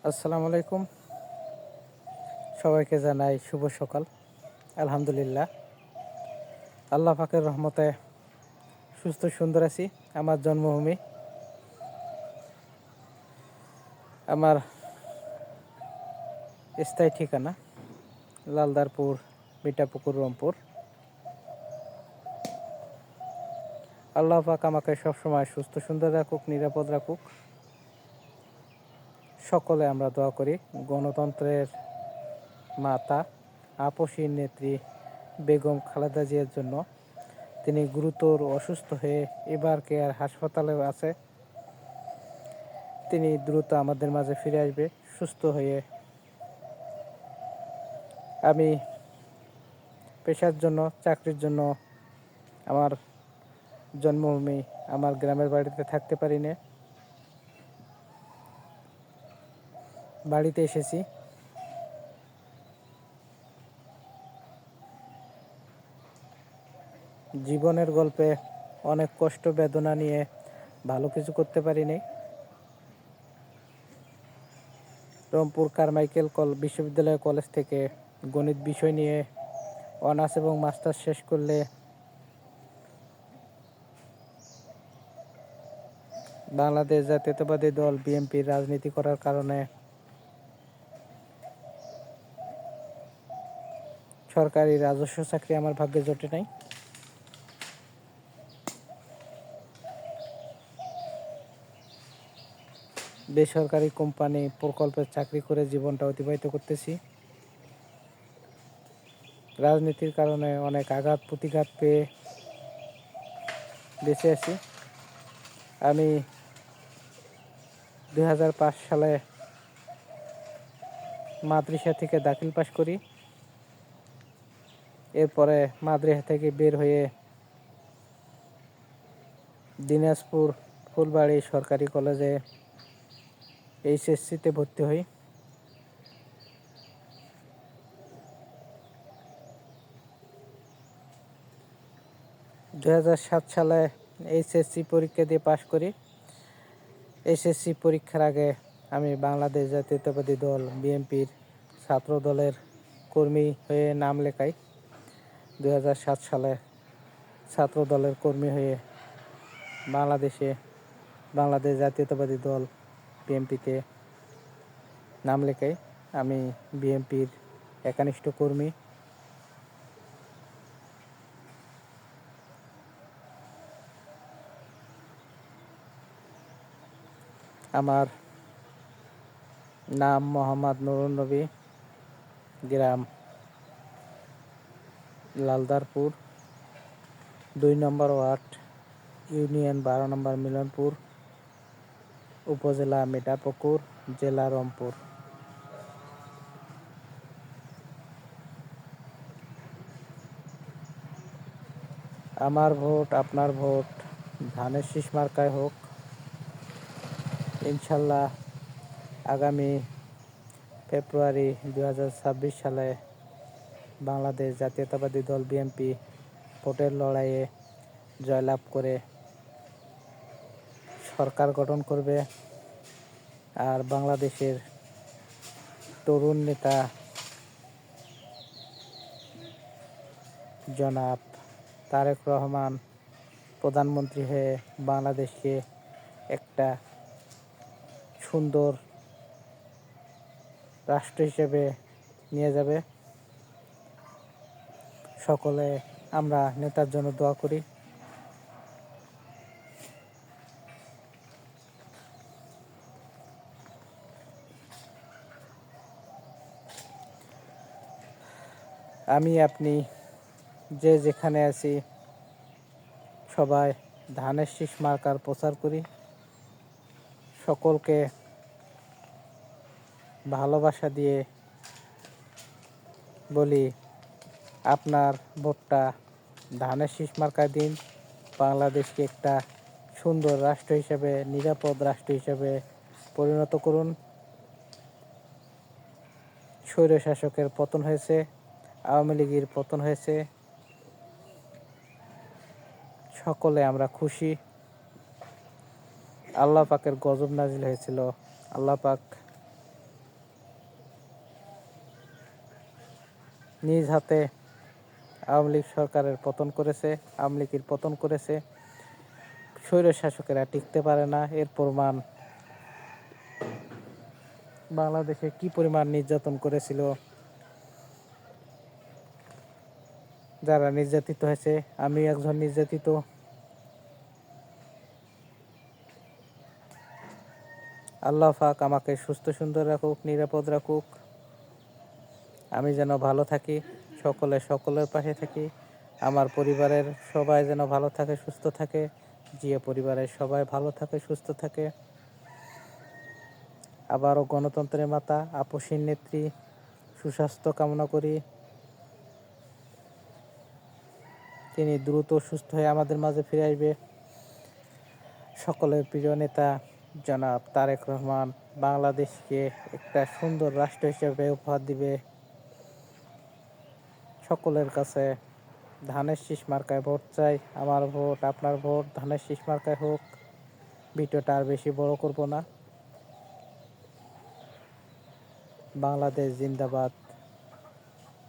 আসসালামু আলাইকুম। সবাইকে জানাই শুভ সকাল। আলহামদুলিল্লাহ, আল্লাহ পাকের রহমতে সুস্থ সুন্দর আছি। আমার জন্মভূমি, আমার স্থায়ী ঠিকানা লালদারপুর, মিঠাপুকুর, রংপুর। আল্লাহ পাক আমাকে সবসময় সুস্থ সুন্দর রাখুক, নিরাপদ রাখুক। সকলে আমরা দোয়া করি গণতন্ত্রের মাতা আপসী নেত্রী বেগম খালেদা জিয়ার জন্য। তিনি গুরুতর অসুস্থ হয়ে এবার কেয়ার হাসপাতালে আছে। তিনি দ্রুত আমাদের মাঝে ফিরে আসবে সুস্থ হয়ে। আমি পেশার জন্য, চাকরির জন্য আমার জন্মভূমি, আমার গ্রামের বাড়িতে থাকতে পারি না। বাড়িতে এসেছি। জীবনের গল্পে অনেক কষ্ট বেদনা নিয়ে ভালো কিছু করতে পারিনি। রংপুর কারমাইকেল বিশ্ববিদ্যালয় কলেজ থেকে গণিত বিষয় নিয়ে অনার্স এবং মাস্টার্স শেষ করলে বাংলাদেশ জাতীয়তাবাদী দল বিএনপির রাজনীতি করার কারণে সরকারি রাজস্ব চাকরি আমার ভাগ্যে জোটে নাই। বেসরকারি কোম্পানি প্রকল্পের চাকরি করে জীবনটা অতিবাহিত করতেছি। রাজনীতির কারণে অনেক আঘাত প্রতিঘাত পেয়ে বেঁচে আছি। আমি 2005 সালে মাদ্রাসা থেকে দাখিল পাশ করি। এরপরে মাদ্রাসা থেকে বের হয়ে দিনাজপুর ফুলবাড়ি সরকারি কলেজে এইচএসসিতে ভর্তি হই। 2007 সালে এইচএসসি পরীক্ষা দিয়ে পাশ করি। এইচএসসি পরীক্ষার আগে আমি বাংলাদেশ জাতীয়তাবাদী দল বিএনপির ছাত্র দলের কর্মী হয়ে নাম লেখাই। 2007 সালে ছাত্র দলের কর্মী হয়ে বাংলাদেশ জাতীয়তাবাদী দল বিএনপিতে নাম লেখাই। আমি বিএনপির একনিষ্ঠ কর্মী। আমার নাম মোহাম্মদ নুরুন নবী, গ্রাম লালদারপুর, 2 নম্বর ওয়ার্ড, ইউনিয়ন 12 নম্বর মিলনপুর, উপজেলা মিঠাপুকুর, জেলা রংপুর। আমার ভোট, আপনার ভোট ধানের শীষ মার্কায় হোক। ইনশাল্লাহ আগামী ফেব্রুয়ারি 2026 সালে বাংলাদেশ জাতীয়তাবাদী দল বিএনপি ভোটের লড়াইয়ে জয়লাভ করে সরকার গঠন করবে। আর বাংলাদেশের তরুণ নেতা জনাব তারেক রহমান প্রধানমন্ত্রী হয়ে বাংলাদেশকে একটা সুন্দর রাষ্ট্র হিসেবে নিয়ে যাবে। সকলে আমরা নেতার জন্য দোয়া করি। আমি আপনি যে যেখানে আছি সবাই ধানের শীষ মার্কার প্রচার করি। সকলকে ভালোবাসা দিয়ে বলি, আপনার ভোটটা ধানের শীষ মার্কায় দিন। বাংলাদেশকে একটা সুন্দর রাষ্ট্র হিসেবে, নিরাপদ রাষ্ট্র হিসেবে পরিণত করুন। স্বৈরশাসকের পতন হয়েছে, আওয়ামী লীগের পতন হয়েছে, সকলে আমরা খুশি। আল্লাহ পাকের গজব নাজিল হয়েছিল। আল্লাহ পাক নিজ হাতে আওয়ামী লীগ সরকারের পতন করেছে, আওয়ামী লীগের পতন করেছে। স্বৈরশাসকেরা টিকতে পারে না, এর প্রমাণ বাংলাদেশে কি পরিমাণ নির্যাতন করেছিল, যারা নির্যাতিত হয়েছে। আমি একজন নির্যাতিত। আল্লাহ পাক আমাকে সুস্থ সুন্দর রাখুক, নিরাপদ রাখুক, আমি যেন ভালো থাকি, সকলের পাশে থাকি, আমার পরিবারের সবাই যেন ভালো থাকে, সুস্থ থাকে, জিয়া পরিবারের সবাই ভালো থাকে, সুস্থ থাকে। আবারও গণতন্ত্রের মাতা আপসীর নেত্রী সুস্বাস্থ্য কামনা করি। তিনি দ্রুত সুস্থ হয়ে আমাদের মাঝে ফিরে আসবে। সকলের প্রিয় নেতা জনাব তারেক রহমান বাংলাদেশকে একটা সুন্দর রাষ্ট্র হিসেবে উপহার দিবে। সকলের কাছে ধানের শীষ মার্কায় ভোট চাই। আমার ভোট, আপনার ভোট ধানের শীষ মার্কায় হোক। ভিডিওটা আর বেশি বড় করব না। বাংলাদেশ জিন্দাবাদ।